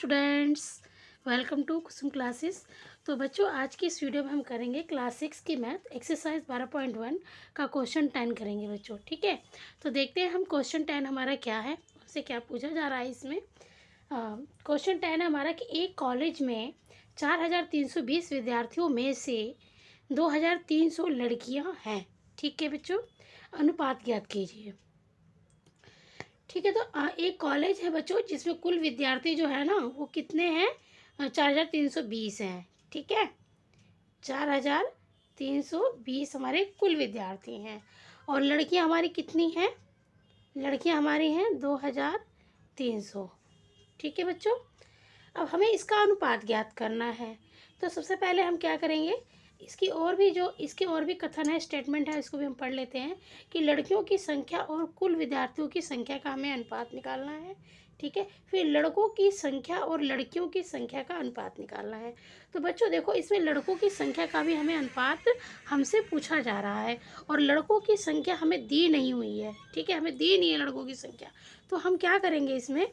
Students, welcome to Kusum classes. तो बच्चों, आज की इस वीडियो में हम करेंगे क्लास 6 की मैथ एक्सरसाइज 12.1 का क्वेश्चन 10 करेंगे बच्चों। ठीक है, तो देखते हैं हम क्वेश्चन 10 हमारा क्या है, उससे क्या पूछा जा रहा है इसमें। क्वेश्चन 10 है हमारा कि एक कॉलेज में 4,320 विद्यार्थियों में से 2,300 लड़कियां हैं। ठीक है बच्चों, अनुपात ज्ञात कीजिए। ठीक है, तो एक कॉलेज है बच्चों जिसमें कुल विद्यार्थी जो है ना वो कितने हैं, 4,320 हैं। ठीक है, 4,320 हमारे कुल विद्यार्थी हैं और लड़कियां हमारी कितनी हैं, लड़कियां हमारी हैं 2,300। ठीक है बच्चों, अब हमें इसका अनुपात ज्ञात करना है। तो सबसे पहले हम क्या करेंगे, इसके और भी कथन है, स्टेटमेंट है, इसको भी हम पढ़ लेते हैं कि लड़कियों की संख्या और कुल विद्यार्थियों की संख्या का हमें अनुपात निकालना है। ठीक है, फिर लड़कों की संख्या और लड़कियों की संख्या का अनुपात निकालना है। तो बच्चों देखो, इसमें लड़कों की संख्या का भी हमें अनुपात हमसे पूछा जा रहा है और लड़कों की संख्या हमें दी नहीं हुई है। ठीक है, हमें दी नहीं है लड़कों की संख्या। तो हम क्या करेंगे, इसमें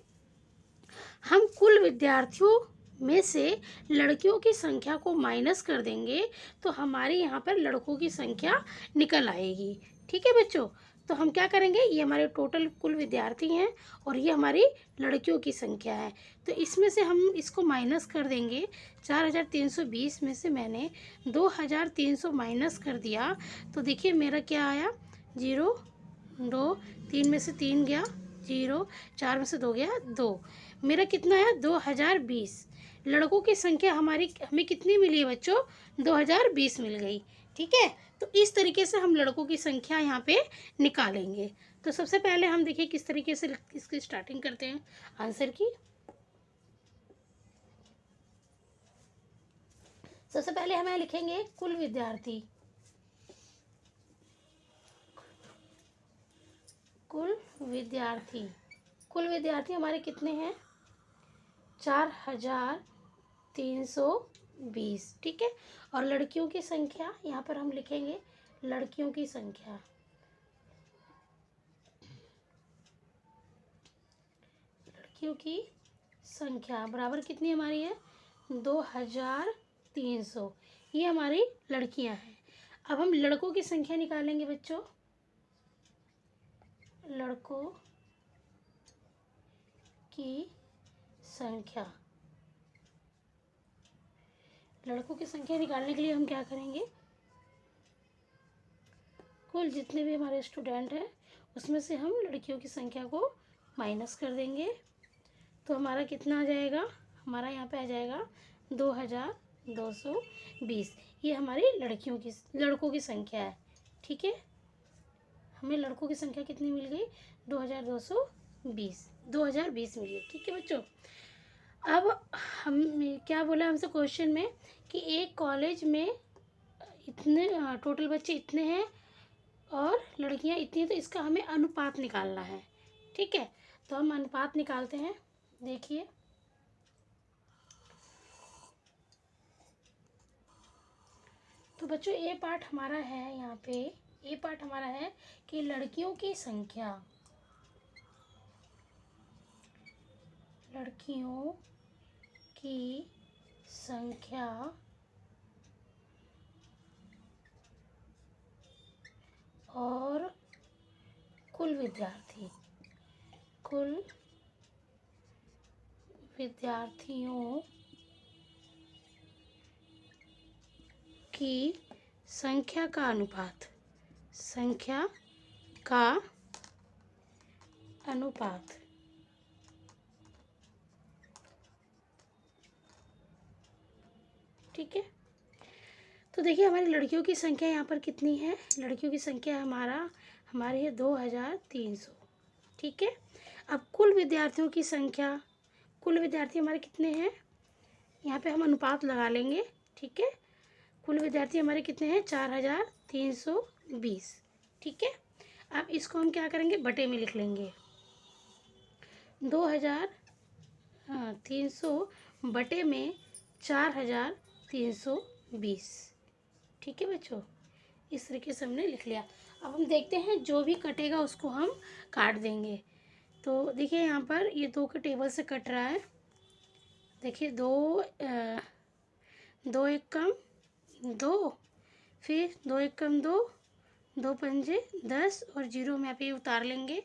हम कुल विद्यार्थियों में से लड़कियों की संख्या को माइनस कर देंगे तो हमारी यहाँ पर लड़कों की संख्या निकल आएगी। ठीक है बच्चों, तो हम क्या करेंगे, ये हमारे टोटल कुल विद्यार्थी हैं और ये हमारी लड़कियों की संख्या है। तो इसमें से हम इसको माइनस कर देंगे। 4,320 में से मैंने 2,300 माइनस कर दिया तो देखिए मेरा क्या आया, 0 2, 3 में से 3 गया 0, 4 में से 2 गया 2, मेरा कितना है 2,020। लड़कों की संख्या हमें कितनी मिली है बच्चों, 2,020 मिल गई। ठीक है, तो इस तरीके से हम लड़कों की संख्या यहाँ पे निकालेंगे। तो सबसे पहले हम देखिए किस तरीके से इसकी स्टार्टिंग करते हैं आंसर की। सबसे पहले हमें लिखेंगे कुल विद्यार्थी। कुल विद्यार्थी हमारे कितने हैं, 4,320। ठीक है, और लड़कियों की संख्या यहाँ पर हम लिखेंगे, लड़कियों की संख्या बराबर कितनी हमारी है, 2,300। ये हमारी लड़कियां हैं। अब हम लड़कों की संख्या निकालेंगे बच्चों। लड़कों की संख्या निकालने के लिए हम क्या करेंगे, कुल जितने भी हमारे स्टूडेंट हैं उसमें से हम लड़कियों की संख्या को माइनस कर देंगे। तो हमारा कितना आ जाएगा, हमारा यहाँ पे आ जाएगा 2,220। ये हमारी लड़कों की संख्या है। ठीक है, हमें लड़कों की संख्या कितनी मिल गई, 2,20 मिल गई। ठीक है बच्चों, अब हम क्या बोला हमसे क्वेश्चन में कि एक कॉलेज में इतने टोटल बच्चे इतने हैं और लड़कियां इतनी हैं, तो इसका हमें अनुपात निकालना है। ठीक है, तो हम अनुपात निकालते हैं। देखिए, तो बच्चों ए पार्ट हमारा है, यहाँ पे ए पार्ट हमारा है कि लड़कियों की संख्या और कुल विद्यार्थियों की संख्या का अनुपात। ठीक है, तो देखिए हमारी लड़कियों की संख्या यहाँ पर कितनी है, लड़कियों की संख्या हमारी है 2,300। ठीक है, अब कुल विद्यार्थी हमारे कितने हैं, यहाँ पे हम अनुपात लगा लेंगे। ठीक है, कुल विद्यार्थी हमारे कितने हैं, 4,320। ठीक है, अब इसको हम क्या करेंगे, बटे में लिख लेंगे। 2,300 बटे में 4,320। ठीक है बच्चों, इस तरीके से हमने लिख लिया। अब हम देखते हैं जो भी कटेगा उसको हम काट देंगे। तो देखिए यहाँ पर ये 2 के टेबल से कट रहा है, देखिए दो एक कम दो, फिर दो एक कम दो, दो पंजे 10 और जीरो हम यहाँ पे उतार लेंगे।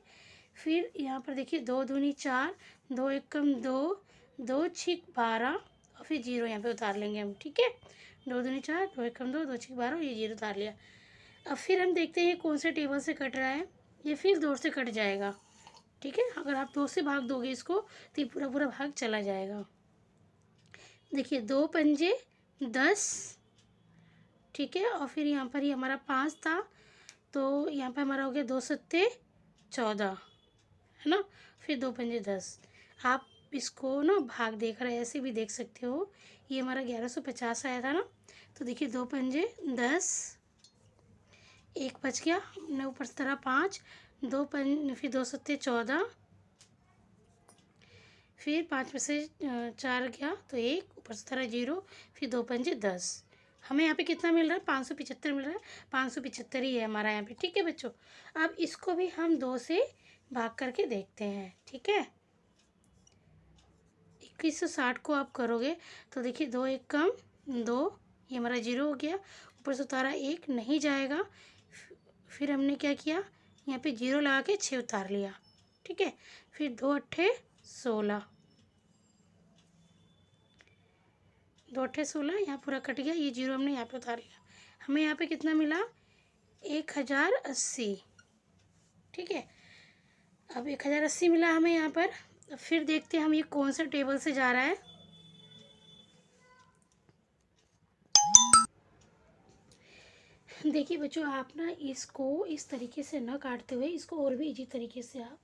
फिर यहाँ पर देखिए दो दूनी 4, दो एक कम दो, दो छिक 12 और फिर जीरो यहाँ पे उतार लेंगे हम। ठीक है, दो दूनी 4, दो एक कम दो, दो छिक 12, ये जीरो उतार लिया। अब फिर हम देखते हैं कौन से टेबल से कट रहा है। ये फिर 2 से कट जाएगा। ठीक है, अगर आप 2 से भाग दोगे इसको तो ये पूरा पूरा भाग चला जाएगा। देखिए दो पंजे 10। ठीक है, और फिर यहाँ पर ही हमारा 5 था, तो यहाँ पर हमारा हो गया 2 सत्ते 14, है ना। फिर दो पंजे 10। आप इसको ना भाग देकर ऐसे भी देख सकते हो। ये हमारा 1150 आया था ना। तो देखिए दो पंजे 10, एक बच गया, हमने ऊपर से तरह 5, फिर दो सत्ते 14, फिर 5 में से 4 गया तो 1, ऊपर से तरह 0, फिर दो पंजे 10। हमें यहाँ पे कितना मिल रहा है? 575 मिल रहा है। 575 ही है हमारा यहाँ पे। ठीक है बच्चों, अब इसको भी हम 2 से भाग करके देखते हैं। ठीक है, 2160 को आप करोगे तो देखिए दो एक कम दो, ये हमारा 0 हो गया, ऊपर से उतारा 1 नहीं जाएगा। फिर हमने क्या किया, यहाँ पे 0 लगा के 6 उतार लिया। ठीक है, फिर दो अट्ठे 16, दो अट्ठे 16, यहाँ पूरा कट गया, ये 0 हमने यहाँ पे उतार लिया। हमें यहाँ पे कितना मिला? 1080। ठीक है, अब 1080 मिला हमें यहाँ पर। अब फिर देखते हैं हम ये कौन सा टेबल से जा रहा है। देखिए बच्चों, आप ना इसको इस तरीके से न काटते हुए इसको और भी इजी तरीके से आप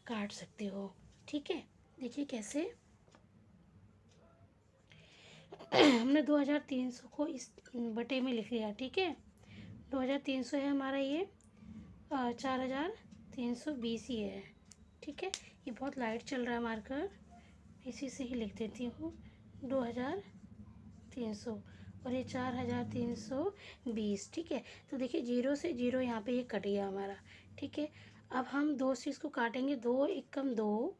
काट सकते हो। ठीक है, देखिए कैसे। हमने 2300 को इस बटे में लिख लिया। ठीक है, 2300 है हमारा, ये 4320 ही है। ठीक है, ये बहुत लाइट चल रहा है मार्कर, इसी से ही लिख देती हूँ 2300 और ये 4320। ठीक है, तो देखिए 0 से 0 यहाँ पे ये कट गया हमारा। ठीक है, अब हम 2 से इसको काटेंगे। दो एक कम दो,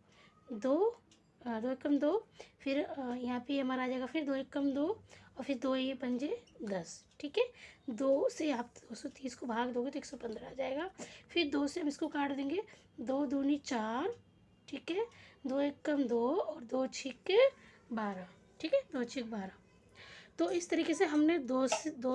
दो दो एक कम दो, फिर यहाँ पे हमारा आ जाएगा, फिर दो एक कम दो और फिर दो ये पंजे 10। ठीक है, 2 से आप 230 को भाग दोगे तो 115 आ जाएगा। फिर 2 से हम इसको काट देंगे, दो दूनी 4। ठीक है, दो एक कम दो और दो छिक 12। ठीक है, दो छिक 12। तो इस तरीके से हमने दो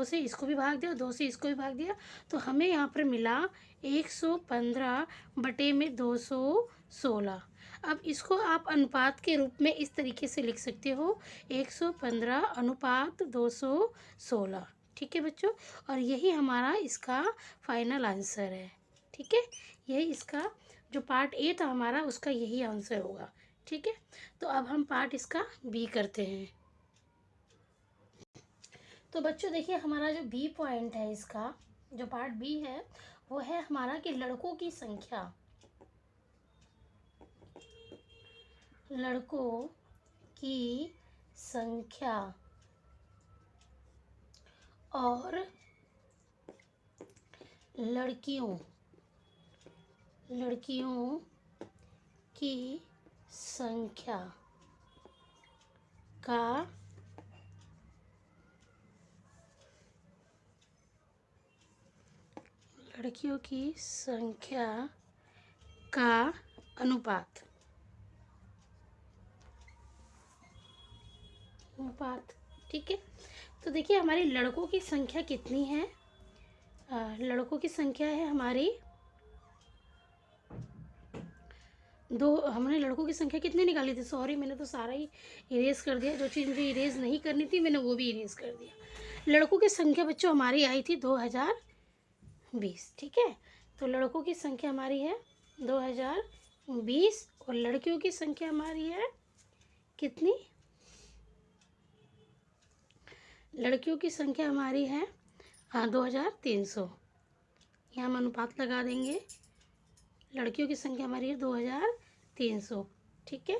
से इसको भी भाग दिया, 2 से इसको भी भाग दिया, तो हमें यहाँ पर मिला 115 बटे में 216। अब इसको आप अनुपात के रूप में इस तरीके से लिख सकते हो, 115 अनुपात 216। ठीक है बच्चों, और यही हमारा इसका फाइनल आंसर है। ठीक है, यही इसका जो पार्ट ए था हमारा, उसका यही आंसर होगा। ठीक है, तो अब हम पार्ट इसका बी करते हैं। तो बच्चों देखिए, हमारा जो बी पॉइंट है, इसका जो पार्ट बी है वो है हमारा कि लड़कों की संख्या, लड़कों की संख्या और लड़कियों की संख्या का लड़कियों की संख्या का अनुपात। ठीक है, तो देखिए हमारी लड़कों की संख्या कितनी है। लड़कों की संख्या है हमारी दो। हमने लड़कों की संख्या कितनी निकाली थी? सॉरी, मैंने तो सारा ही इरेज कर दिया। जो चीज़ मुझे इरेज नहीं करनी थी मैंने वो भी इरेज कर दिया। लड़कों की संख्या बच्चों हमारी आई थी 2020। ठीक है, तो लड़कों की संख्या हमारी है 2020 और लड़कियों की संख्या हमारी है कितनी? लड़कियों की संख्या हमारी है 2300। यहाँ हम अनुपात लगा देंगे। लड़कियों की संख्या हमारी है 2300। ठीक है,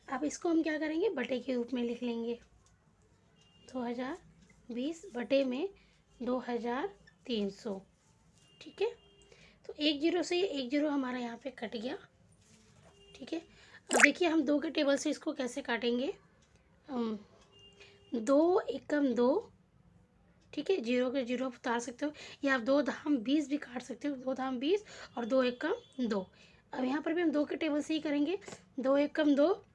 अब इसको हम क्या करेंगे, बटे के रूप में लिख लेंगे। 2020 बटे में 2300। ठीक है, तो 10 से ये 10 हमारा यहाँ पे कट गया। ठीक है, अब देखिए हम 2 के टेबल से इसको कैसे काटेंगे। 2 एकम 2, ठीक है, 0 के 0 उतार सकते हो, या आप 2 धाम 20 भी काट सकते हो, 2 धाम 20 और 2 एकम 2। अब यहाँ पर भी हम 2 के टेबल से ही करेंगे, 2 एकम 2,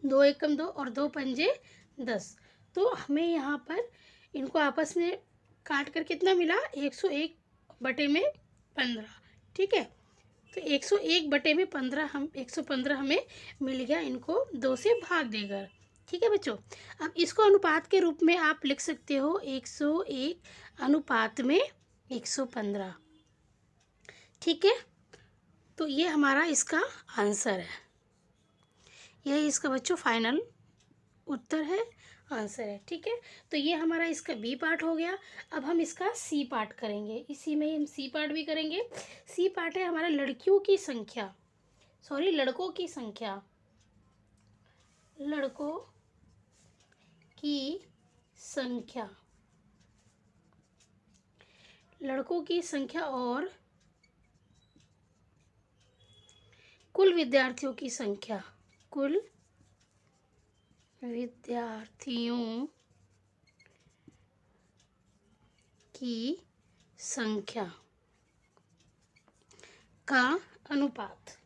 2 एकम 2 और 2 पंजे 10। तो हमें यहाँ पर इनको आपस में काट कर कितना मिला, 101 बटे में 15, ठीक है। तो 101 बटे में 15 हम 115 हमें मिल गया इनको 2 से भाग देकर, ठीक है बच्चों। अब इसको अनुपात के रूप में आप लिख सकते हो 101 अनुपात में 115, ठीक है। तो ये हमारा इसका आंसर है, यही इसका बच्चों फाइनल उत्तर है, आंसर है, ठीक है। तो ये हमारा इसका बी पार्ट हो गया। अब हम इसका सी पार्ट करेंगे, इसी में हम सी पार्ट भी करेंगे। सी पार्ट है हमारा लड़कों की संख्या, लड़कों की संख्या और कुल विद्यार्थियों की संख्या, कुल विद्यार्थियों की संख्या का अनुपात।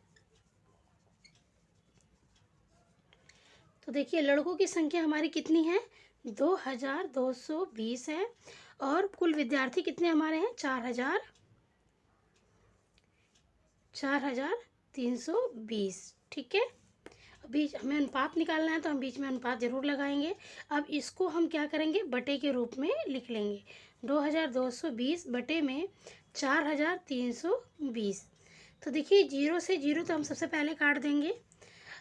तो देखिए लड़कों की संख्या हमारी कितनी है, 2220 है, और कुल विद्यार्थी कितने हमारे हैं, 4320, ठीक है। बीच हमें अनुपात निकालना है तो हम बीच में अनुपात जरूर लगाएंगे। अब इसको हम क्या करेंगे, बटे के रूप में लिख लेंगे, 2220 बटे में 4320। तो देखिए 0 से 0 तो हम सबसे पहले काट देंगे।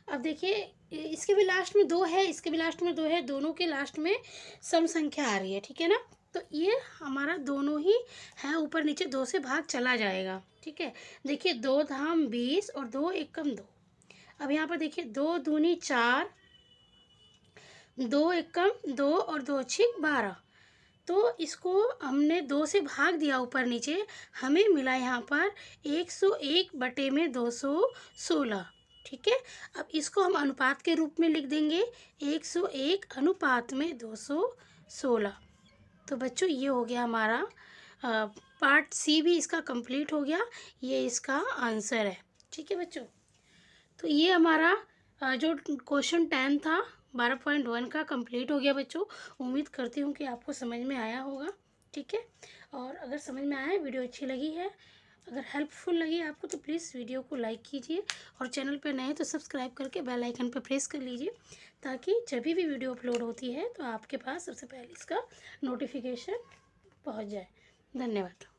अब देखिए इसके भी लास्ट में 2 है, इसके भी लास्ट में 2 है, दोनों के लास्ट में सम संख्या आ रही है, ठीक है ना। तो ये हमारा दोनों ही है, ऊपर नीचे 2 से भाग चला जाएगा, ठीक है। देखिए 2 धाम 20 और 2 एकम 2। अब यहाँ पर देखिए 2 दूनी 4, 2 एकम 2 और 2 छिक 12। तो इसको हमने 2 से भाग दिया ऊपर नीचे, हमें मिला यहाँ पर 101 बटे में 216, ठीक है। अब इसको हम अनुपात के रूप में लिख देंगे, 101 अनुपात में 216। तो बच्चों ये हो गया हमारा पार्ट सी भी इसका कंप्लीट हो गया, ये इसका आंसर है, ठीक है बच्चों। तो ये हमारा जो क्वेश्चन 10 था 12.1 का कंप्लीट हो गया बच्चों। उम्मीद करती हूँ कि आपको समझ में आया होगा, ठीक है। और अगर समझ में आया है, वीडियो अच्छी लगी है, अगर हेल्पफुल लगी आपको, तो प्लीज़ वीडियो को लाइक कीजिए, और चैनल पर नए तो सब्सक्राइब करके बेल आइकन पर प्रेस कर लीजिए, ताकि जब भी वीडियो अपलोड होती है तो आपके पास सबसे पहले इसका नोटिफिकेशन पहुँच जाए। धन्यवाद।